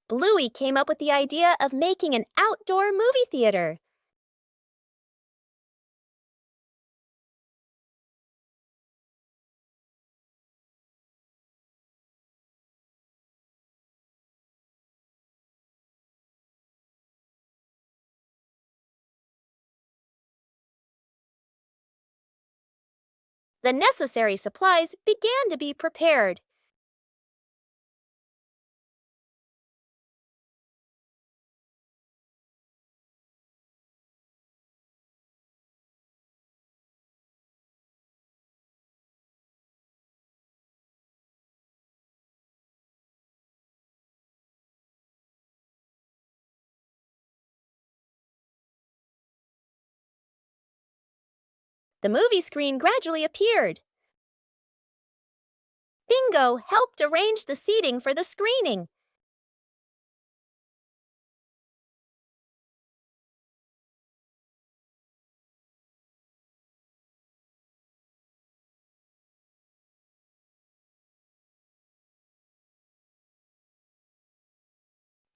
Bluey came up with the idea of making an outdoor movie theater. The necessary supplies began to be prepared. The movie screen gradually appeared. Bingo helped arrange the seating for the screening.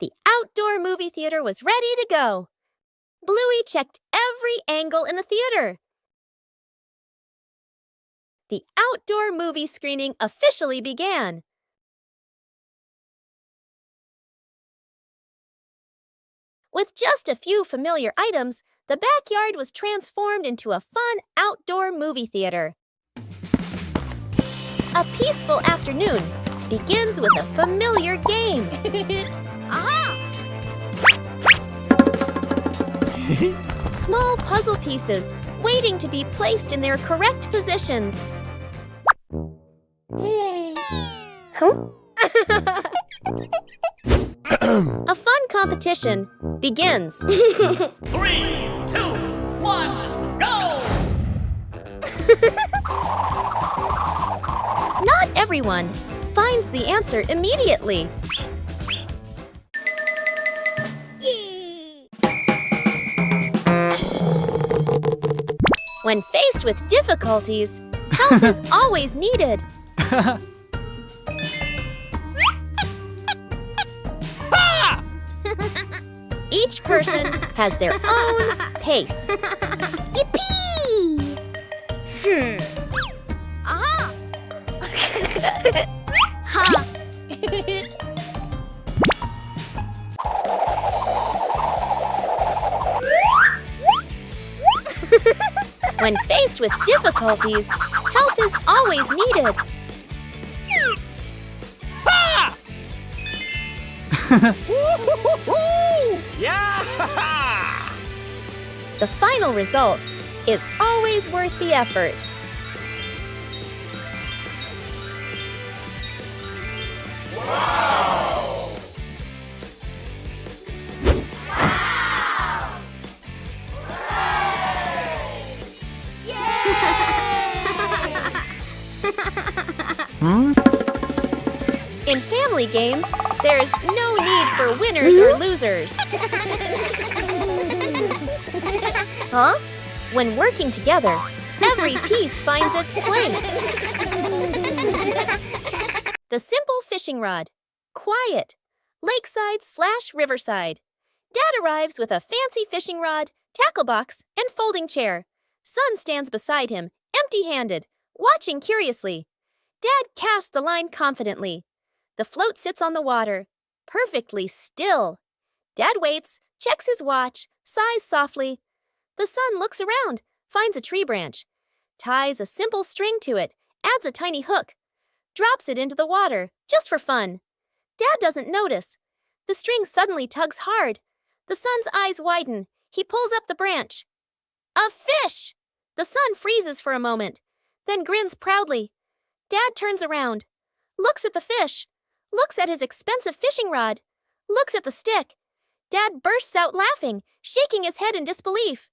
The outdoor movie theater was ready to go. Bluey checked every angle in the theater. The outdoor movie screening officially began. With just a few familiar items, the backyard was transformed into a fun outdoor movie theater. A peaceful afternoon begins with a familiar game. Aha! Small puzzle pieces waiting to be placed in their correct positions. A fun competition begins. 3, 2, 1, go! Not everyone finds the answer immediately. When faced with difficulties, help is always needed. Each person has their own pace. Yippee! Aha! Ha! When faced with difficulties, help is always needed. Ha! Yeah! The final result is always worth the effort. Wow! In family games, there's no need for winners or losers. Huh? When working together, every piece finds its place. The simple fishing rod. Quiet. Lakeside/riverside. Dad arrives with a fancy fishing rod, tackle box, and folding chair. Son stands beside him, empty-handed, watching curiously. Dad casts the line confidently. The float sits on the water, perfectly still. Dad waits, checks his watch, sighs softly. The son looks around, finds a tree branch, ties a simple string to it, adds a tiny hook, drops it into the water, just for fun. Dad doesn't notice. The string suddenly tugs hard. The son's eyes widen. He pulls up the branch. A fish! The son freezes for a moment, then grins proudly. Dad turns around, looks at the fish, looks at his expensive fishing rod, looks at the stick. Dad bursts out laughing, shaking his head in disbelief.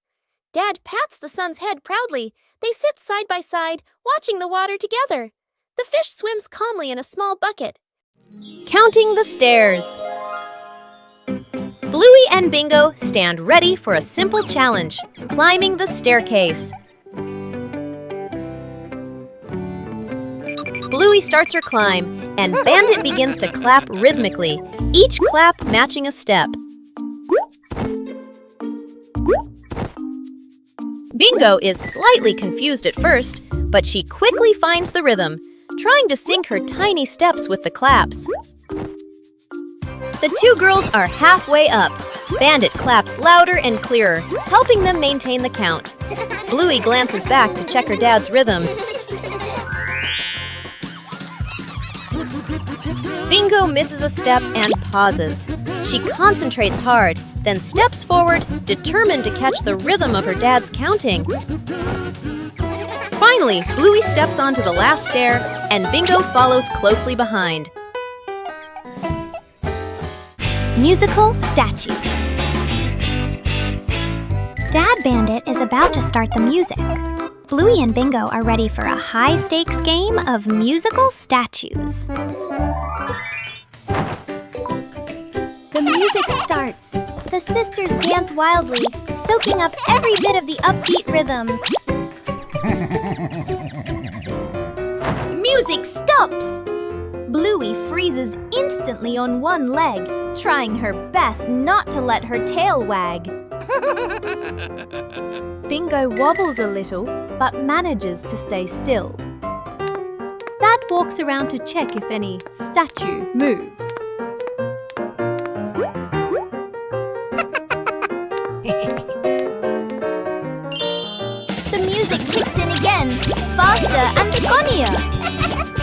Dad pats the son's head proudly. They sit side by side, watching the water together. The fish swims calmly in a small bucket. Counting the stairs. Bluey and Bingo stand ready for a simple challenge, climbing the staircase. Bluey starts her climb, and Bandit begins to clap rhythmically, each clap matching a step. Bingo is slightly confused at first, but she quickly finds the rhythm, trying to sync her tiny steps with the claps. The two girls are halfway up. Bandit claps louder and clearer, helping them maintain the count. Bluey glances back to check her dad's rhythm. Bingo misses a step and pauses. She concentrates hard, then steps forward, determined to catch the rhythm of her dad's counting. Finally, Bluey steps onto the last stair, and Bingo follows closely behind. Musical statues. Dad Bandit is about to start the music. Bluey and Bingo are ready for a high-stakes game of musical statues. The music starts. The sisters dance wildly, soaking up every bit of the upbeat rhythm. Music stops! Bluey freezes instantly on one leg, trying her best not to let her tail wag. Bingo wobbles a little, but manages to stay still. Dad walks around to check if any statue moves. The music kicks in again, faster and funnier.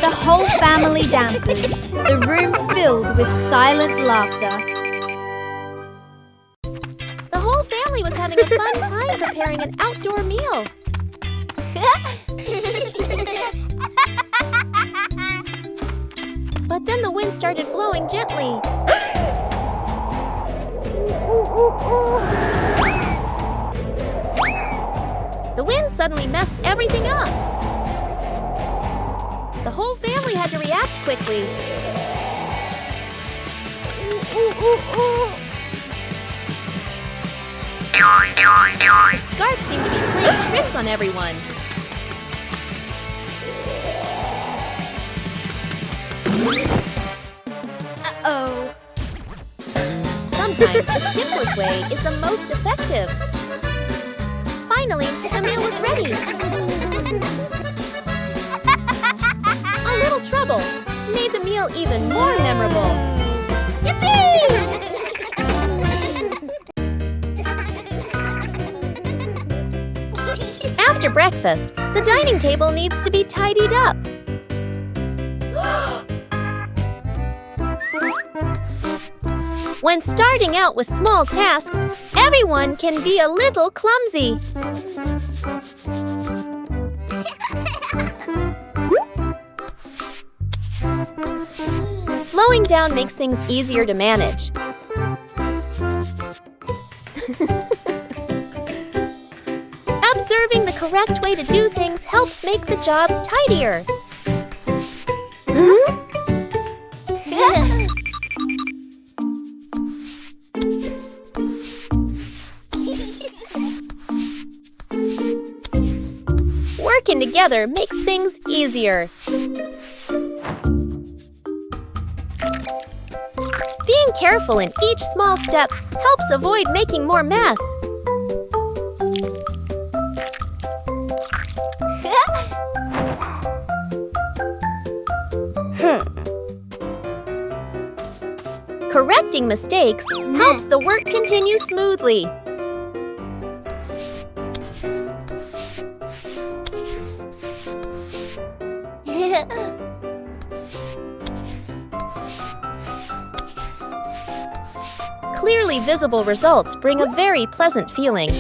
The whole family dances, the room filled with silent laughter. The whole family was having a fun time preparing an outdoor meal. But then the wind started blowing gently. The wind suddenly messed everything up. The whole family had to react quickly. The scarf seemed to be playing tricks on everyone. Uh-oh. Sometimes the simplest way is the most effective. Finally, the meal was ready. A little trouble made the meal even more memorable. Yippee! After breakfast, the dining table needs to be tidied up. When starting out with small tasks, everyone can be a little clumsy. Slowing down makes things easier to manage. Observing the correct way to do things helps make the job tidier. Working together makes things easier. Being careful in each small step helps avoid making more mess. Correcting mistakes helps the work continue smoothly. Clearly visible results bring a very pleasant feeling.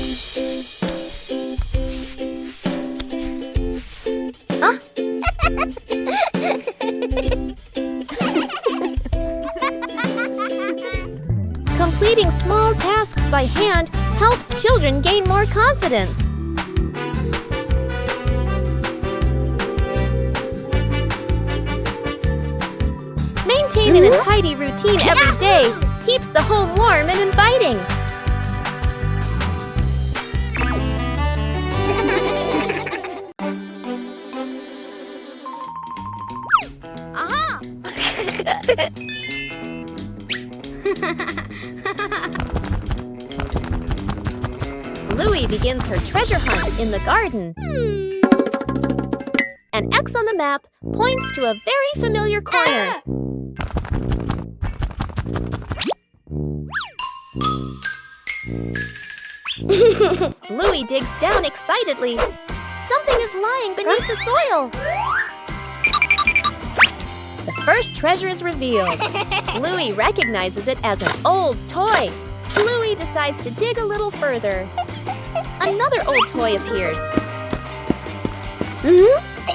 Completing small tasks by hand helps children gain more confidence. Maintaining a tidy routine every day keeps the home warm and inviting. Bluey begins her treasure hunt in the garden. An X on the map points to a very familiar corner. Bluey digs down excitedly. Something is lying beneath the soil. The first treasure is revealed. Bluey recognizes it as an old toy. Bluey decides to dig a little further. Another old toy appears.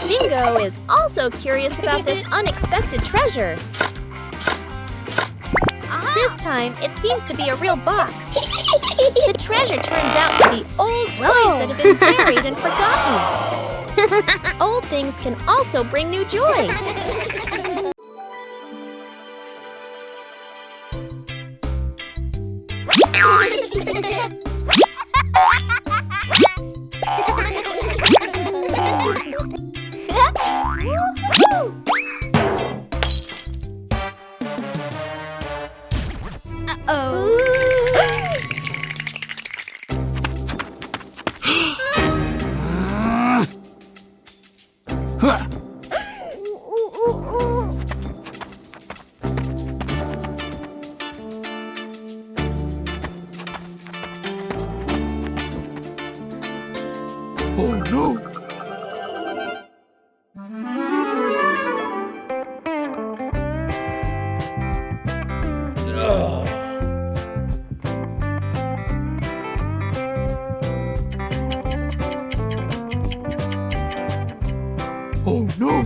Bingo is also curious about this unexpected treasure. This time, it seems to be a real box. The treasure turns out to be old toys that have been buried and forgotten. Old things can also bring new joy. Oh no! Oh no!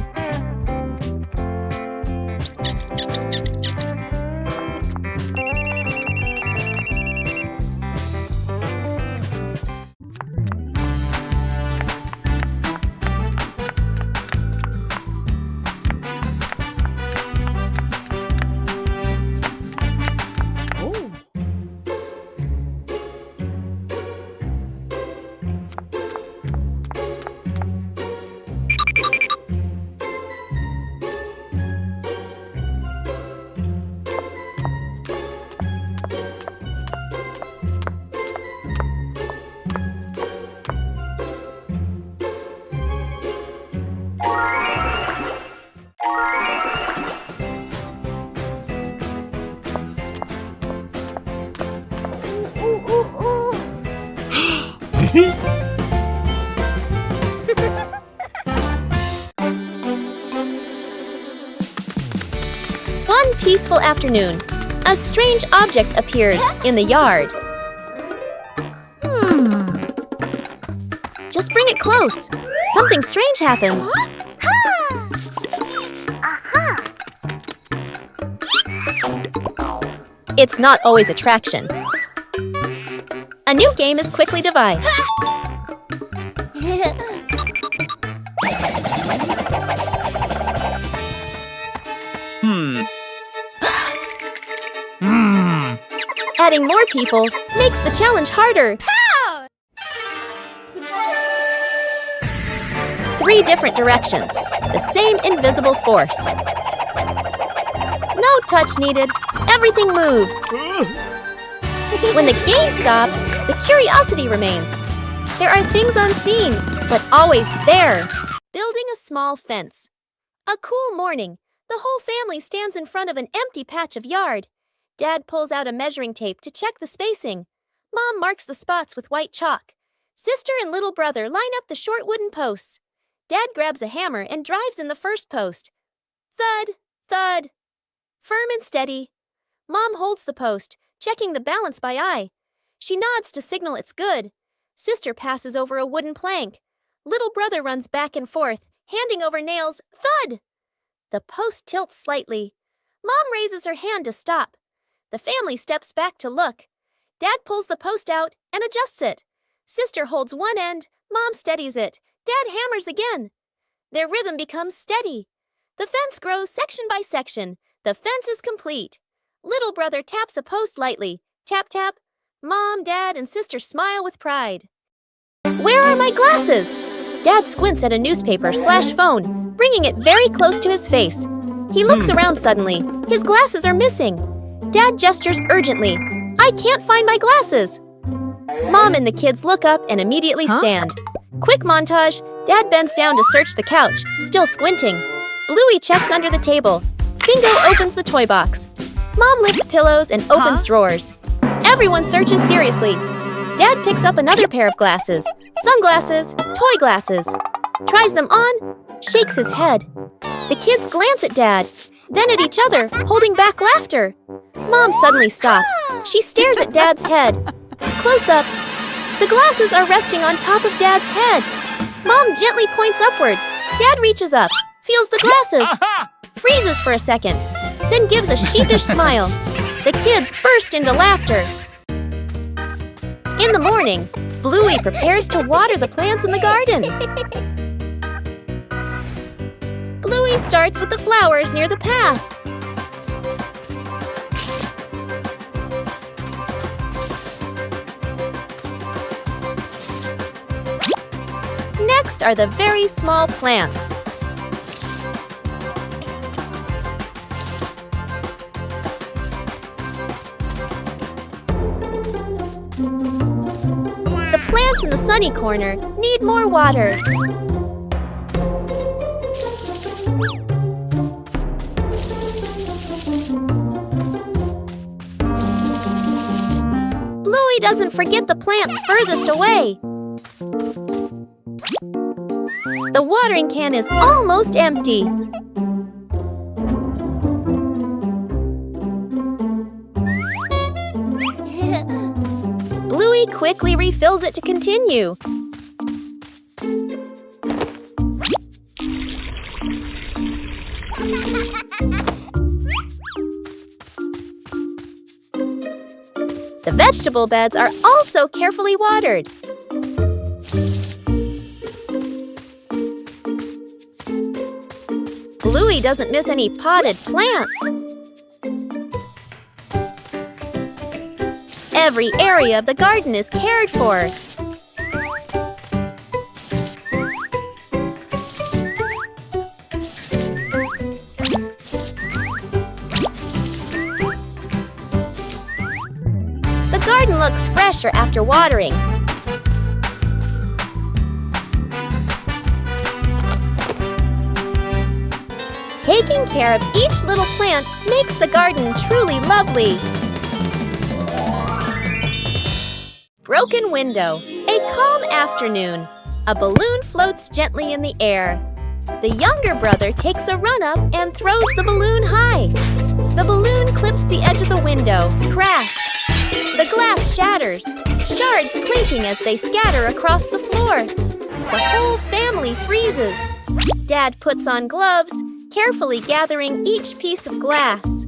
One peaceful afternoon, a strange object appears in the yard. Just bring it close. Something strange happens. It's not always attraction. A new game is quickly devised. Adding more people makes the challenge harder. 3 different directions, the same invisible force. No touch needed, everything moves. When the game stops, the curiosity remains. There are things unseen, but always there. Building a small fence. A cool morning, the whole family stands in front of an empty patch of yard. Dad pulls out a measuring tape to check the spacing. Mom marks the spots with white chalk. Sister and little brother line up the short wooden posts. Dad grabs a hammer and drives in the first post. Thud, thud. Firm and steady. Mom holds the post, checking the balance by eye. She nods to signal it's good. Sister passes over a wooden plank. Little brother runs back and forth, handing over nails. Thud! The post tilts slightly. Mom raises her hand to stop. The family steps back to look. Dad pulls the post out and adjusts it. Sister holds one end. Mom steadies it. Dad hammers again. Their rhythm becomes steady. The fence grows section by section. The fence is complete. Little brother taps a post lightly. Tap, tap. Mom, Dad, and Sister smile with pride. Where are my glasses? Dad squints at a newspaper/phone, bringing it very close to his face. He looks around suddenly. His glasses are missing. Dad gestures urgently. I can't find my glasses. Mom and the kids look up and immediately stand. Quick montage. Dad bends down to search the couch, still squinting. Bluey checks under the table. Bingo opens the toy box. Mom lifts pillows and opens drawers. Everyone searches seriously. Dad picks up another pair of glasses. Sunglasses, toy glasses. Tries them on, shakes his head. The kids glance at Dad, then at each other, holding back laughter. Mom suddenly stops. She stares at Dad's head. Close up. The glasses are resting on top of Dad's head. Mom gently points upward. Dad reaches up, feels the glasses, freezes for a second, then gives a sheepish smile. The kids burst into laughter. In the morning, Bluey prepares to water the plants in the garden. Bluey starts with the flowers near the path. Next are the very small plants. The plants in the sunny corner need more water. Bluey doesn't forget the plants furthest away. The watering can is almost empty. Bluey quickly refills it to continue. The vegetable beds are also carefully watered. Bluey doesn't miss any potted plants. Every area of the garden is cared for. The garden looks fresher after watering. Taking care of each little plant makes the garden truly lovely. Broken window. A calm afternoon. A balloon floats gently in the air. The younger brother takes a run up and throws the balloon high. The balloon clips the edge of the window. Crash! The glass shatters, shards clinking as they scatter across the floor. The whole family freezes. Dad puts on gloves, carefully gathering each piece of glass.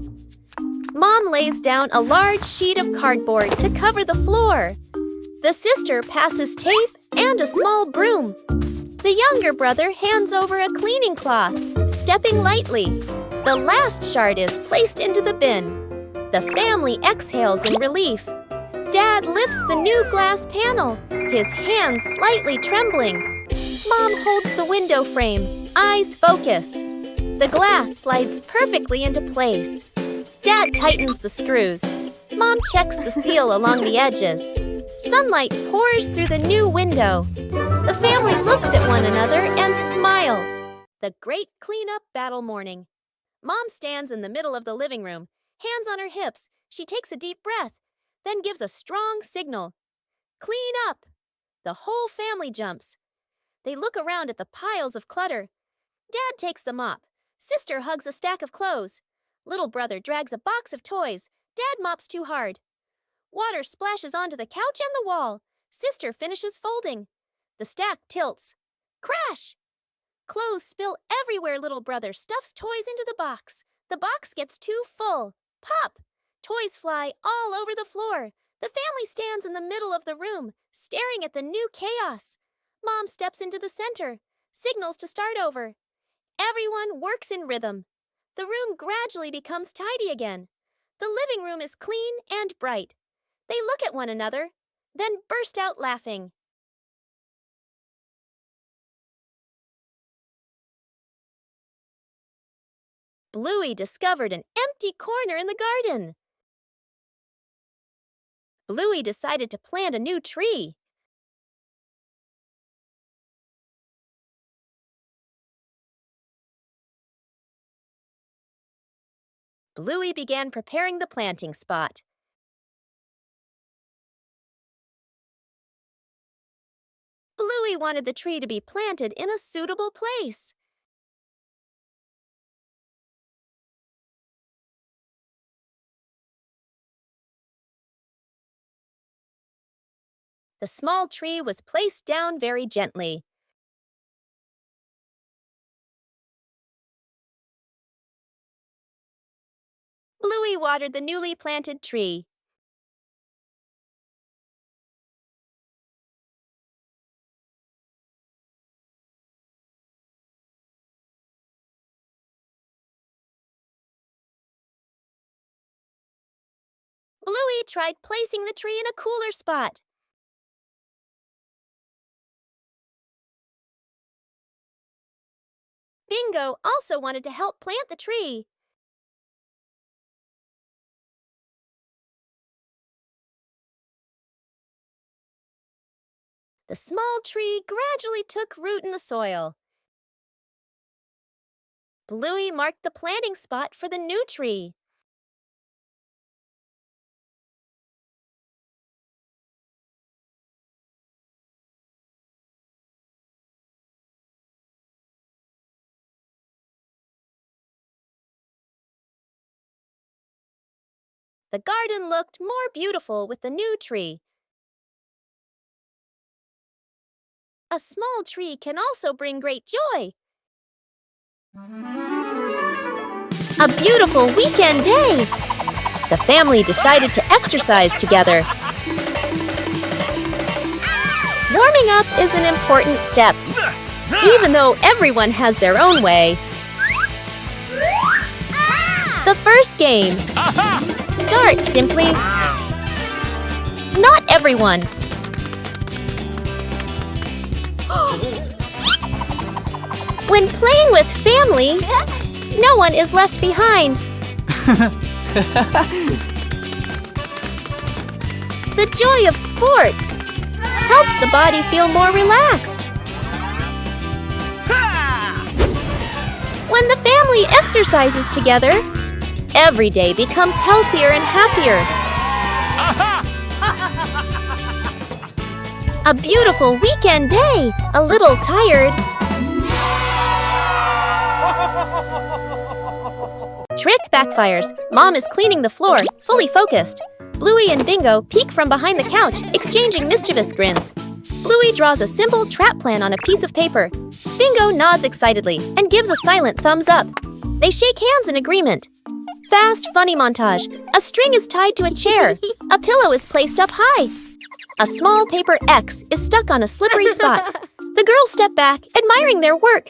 Mom lays down a large sheet of cardboard to cover the floor. The sister passes tape and a small broom. The younger brother hands over a cleaning cloth, stepping lightly. The last shard is placed into the bin. The family exhales in relief. Dad lifts the new glass panel, his hands slightly trembling. Mom holds the window frame, eyes focused. The glass slides perfectly into place. Dad tightens the screws. Mom checks the seal along the edges. Sunlight pours through the new window. The family looks at one another and smiles. The great cleanup battle morning. Mom stands in the middle of the living room, hands on her hips. She takes a deep breath, then gives a strong signal. Clean up! The whole family jumps. They look around at the piles of clutter. Dad takes the mop. Sister hugs a stack of clothes. Little brother drags a box of toys. Dad mops too hard. Water splashes onto the couch and the wall. Sister finishes folding. The stack tilts. Crash! Clothes spill everywhere. Little brother stuffs toys into the box. The box gets too full. Pop! Toys fly all over the floor. The family stands in the middle of the room, staring at the new chaos. Mom steps into the center, signals to start over. Everyone works in rhythm. The room gradually becomes tidy again. The living room is clean and bright. They look at one another, then burst out laughing. Bluey discovered an empty corner in the garden. Bluey decided to plant a new tree. Bluey began preparing the planting spot. Bluey wanted the tree to be planted in a suitable place. The small tree was placed down very gently. Bluey watered the newly planted tree. Bluey tried placing the tree in a cooler spot. Bingo also wanted to help plant the tree. The small tree gradually took root in the soil. Bluey marked the planting spot for the new tree. The garden looked more beautiful with the new tree. A small tree can also bring great joy. A beautiful weekend day! The family decided to exercise together. Warming up is an important step, even though everyone has their own way. The first game. Start simply. Not everyone. When playing with family, no one is left behind. The joy of sports helps the body feel more relaxed. When the family exercises together, every day becomes healthier and happier. A beautiful weekend day, a little tired. Trick backfires. Mom is cleaning the floor, fully focused. Bluey and Bingo peek from behind the couch, exchanging mischievous grins. Bluey draws a simple trap plan on a piece of paper. Bingo nods excitedly and gives a silent thumbs up. They shake hands in agreement. Fast, funny montage. A string is tied to a chair. A pillow is placed up high. A small paper X is stuck on a slippery spot. The girls step back, admiring their work.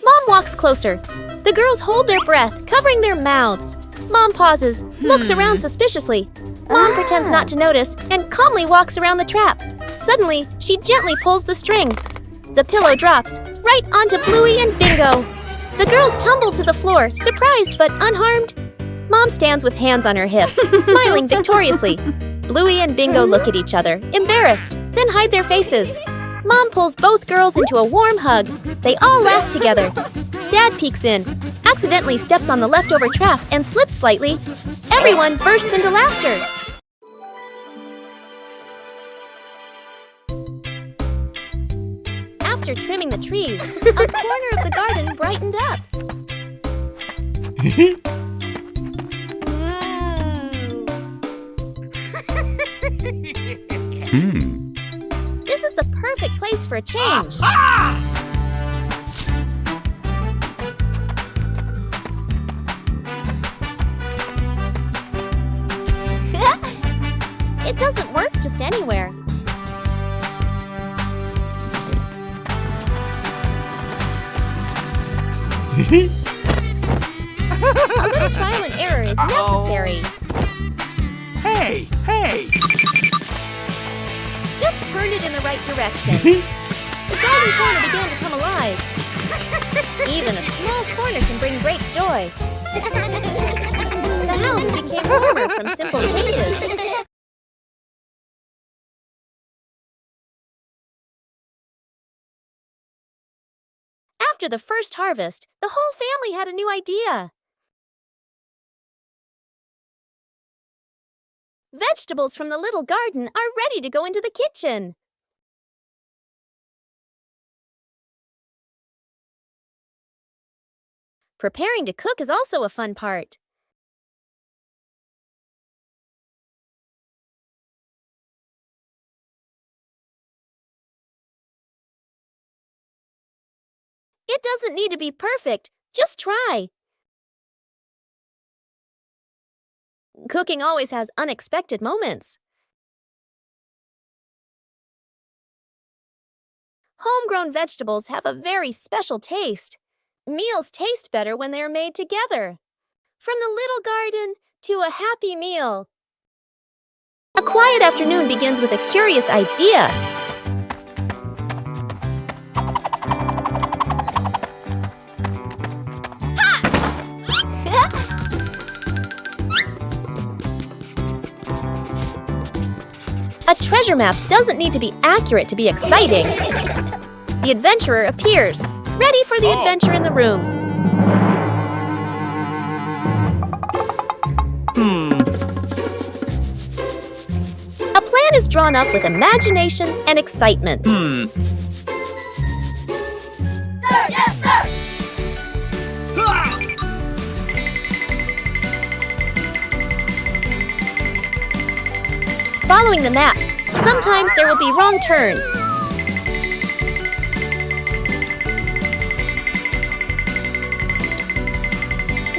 Mom walks closer. The girls hold their breath, covering their mouths. Mom pauses, looks around suspiciously. Mom pretends not to notice and calmly walks around the trap. Suddenly, she gently pulls the string. The pillow drops, right onto Bluey and Bingo. The girls tumble to the floor, surprised but unharmed. Mom stands with hands on her hips, smiling victoriously. Bluey and Bingo look at each other, embarrassed, then hide their faces. Mom pulls both girls into a warm hug. They all laugh together. Dad peeks in, accidentally steps on the leftover trap and slips slightly. Everyone bursts into laughter. After trimming the trees, a corner of the garden brightened up. This is the perfect place for a change. It doesn't work just anywhere. A little trial and error is necessary. Hey, hey! Just turn it in the right direction. The garden corner began to come alive. Even a small corner can bring great joy. The house became warmer from simple changes. After the first harvest, the whole family had a new idea. Vegetables from the little garden are ready to go into the kitchen. Preparing to cook is also a fun part. It doesn't need to be perfect, just try. Cooking always has unexpected moments. Homegrown vegetables have a very special taste. Meals taste better when they are made together. From the little garden to a happy meal. A quiet afternoon begins with a curious idea. A treasure map doesn't need to be accurate to be exciting. The adventurer appears, ready for the adventure in the room. A plan is drawn up with imagination and excitement. Sir, yes, sir! Following the map, sometimes there will be wrong turns.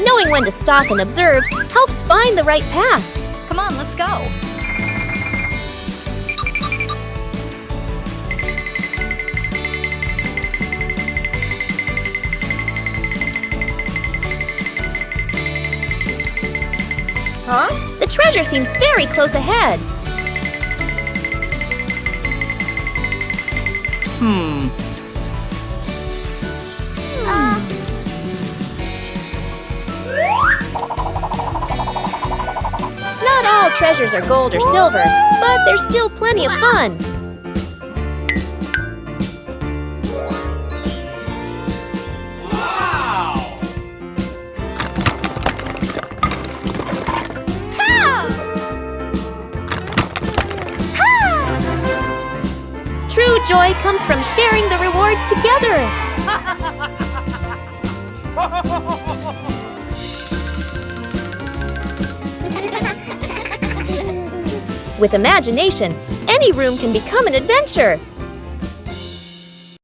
Knowing when to stop and observe helps find the right path. Come on, let's go. Huh? The treasure seems very close ahead. Not all treasures are gold or silver, but there's still plenty of fun. True joy comes from sharing the rewards together. With imagination, any room can become an adventure.